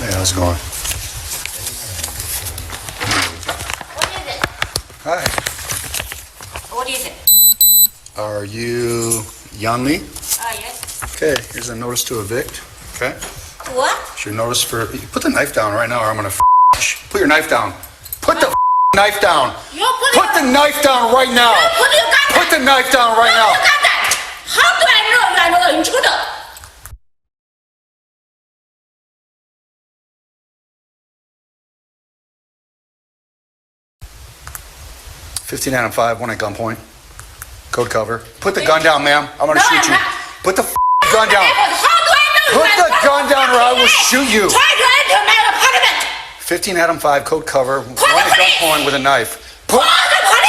Hey, how's it going? What is it? Hi. What is it? Are you Yanli? Yes. Okay, here's a notice to evict. Okay? What? It's your notice for... Put the knife down right now or I'm gonna Put your knife down. Put the knife down. Put the knife down right now. Put the knife down right now. How do I know you are not an intruder? $15 out of 5, one at gunpoint. Code cover. Put the gun down, ma'am. I'm gonna shoot you. Put the gun down. How do I know Put the gun down or I will shoot you. Try to enter my apartment. 15 Adam 5, code cover, one at gunpoint with a knife. Put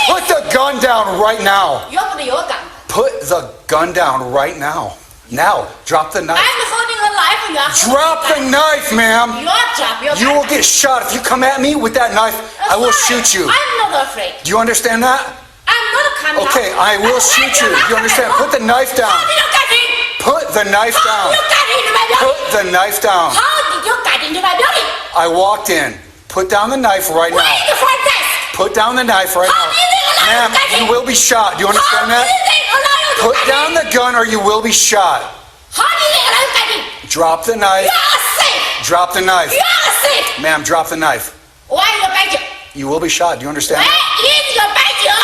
Police. the gun down right now. 有不得有敢 Put the gun down right now. Now, drop the knife. I'm holding a knife. You are Drop the knife, ma'am. You are drop your You will get shot. If you come at me with that knife, I will shoot you. I'm not afraid. Do you understand that? I'm not coming out. Okay, I will shoot you. You understand? Put the knife down. How did you get in? Put the knife How down. did you get into my building? Put the knife down. How did you get into my building? I walked in. Put down the knife right Where now. is the front desk? Put down the knife right How now. did they allow Ma'am, you to get you in? will be shot. Do you How understand did that? they allow you to Put get down in? the gun or you will be shot. How did they allow you to get in? Drop the knife. You are safe. Drop the knife. You are safe. Ma'am, drop the knife. Why you bite you? You will be shot. Do you understand? Where is your bite you?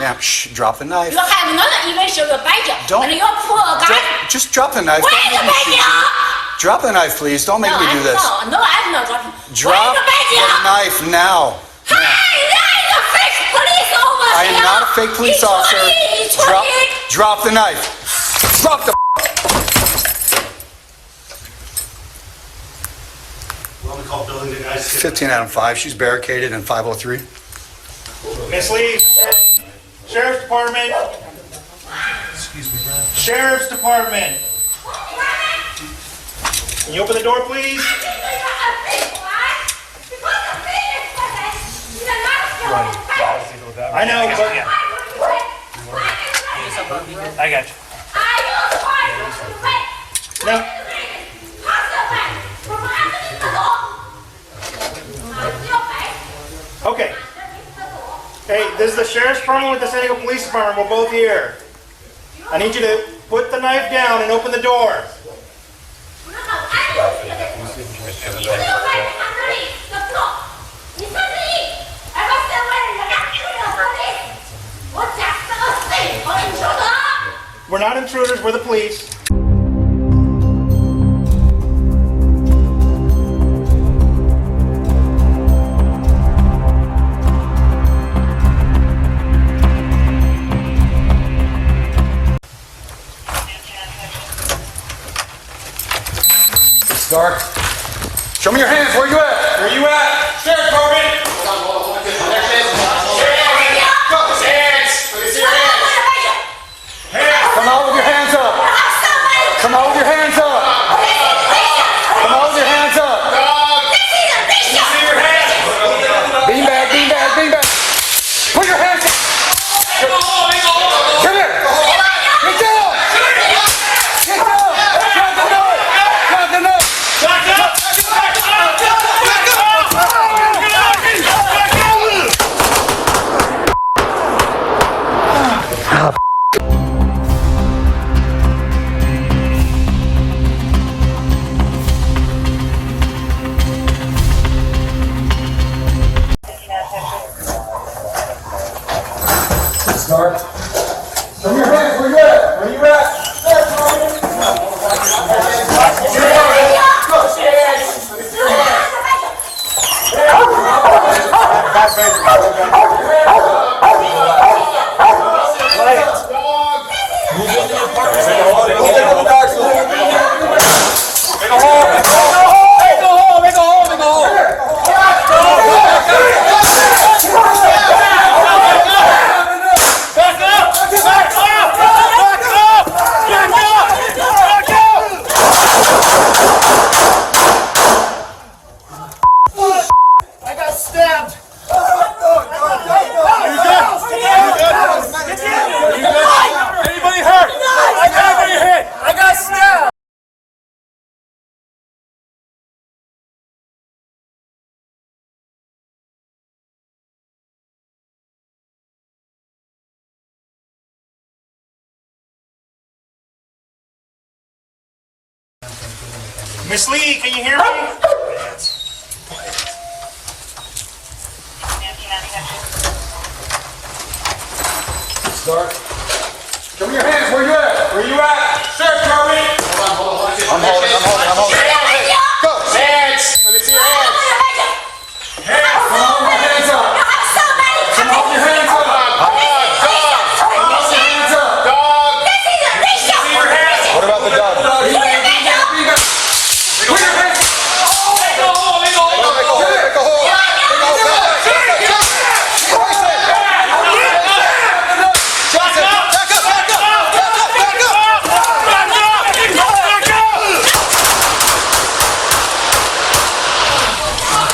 Ma'am, shh, drop the knife. You have not even shown your bite you. Don't- And you pull a gun. Just drop the knife. Where Don't is your make me bite shoot you? you. Drop the knife, please. Don't make me do this. No, I'm not dropping. Drop Where is your bite the you? knife now. Hi, I'm a fake police officer. I am not a fake police officer. Drop the knife. Drop the... Well, we call building the guys. 15 out of 5. She's barricaded in 503. Miss Lee, Sheriff's Department. Excuse me, ma'am. Sheriff's Department. Can you open the door, please? I know, but I got you. no. Okay. Hey, this is the Sheriff's Department with the San Diego Police Department. We're both here. I need you to put the knife down and open the door. We're not intruders, we're the police. It's dark. Show me your hands. Where you at? Where you at? Sheriff Department! Come out with your hands up. Come out with your hands up. Come out with your hands up. Bean bag, bean bag, bean bag. Put your hands up. Come here. Get down. Get down. Drop the knife. Drop the knife. Start. Show me your hands. Where you at? Where you at? Back Miss Lee, can you hear me? Start. Show me your hands. Where you at? Where you at? Search permit. I'm holding. Go. Hands. Let me see your hands. Come on, put your hands up. Come on, put your hands up. Dog. Put your hands up. Dog. What about the dog? Put your hands up. Make a hole. Make a hole. Make a hole.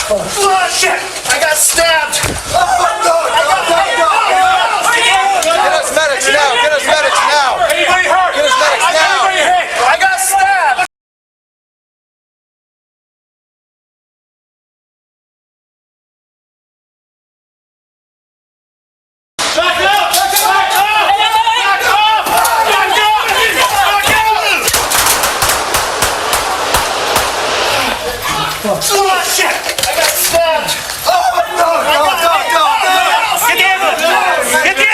Oh, shit! I got stabbed! Get us medics now. Get us medics now. Anybody hurt? Get us medics now. Anybody hit? I got stabbed! Back up. Back up. Back up. Back up. Oh, shit! I got stabbed! No. Get the ambulance! Get the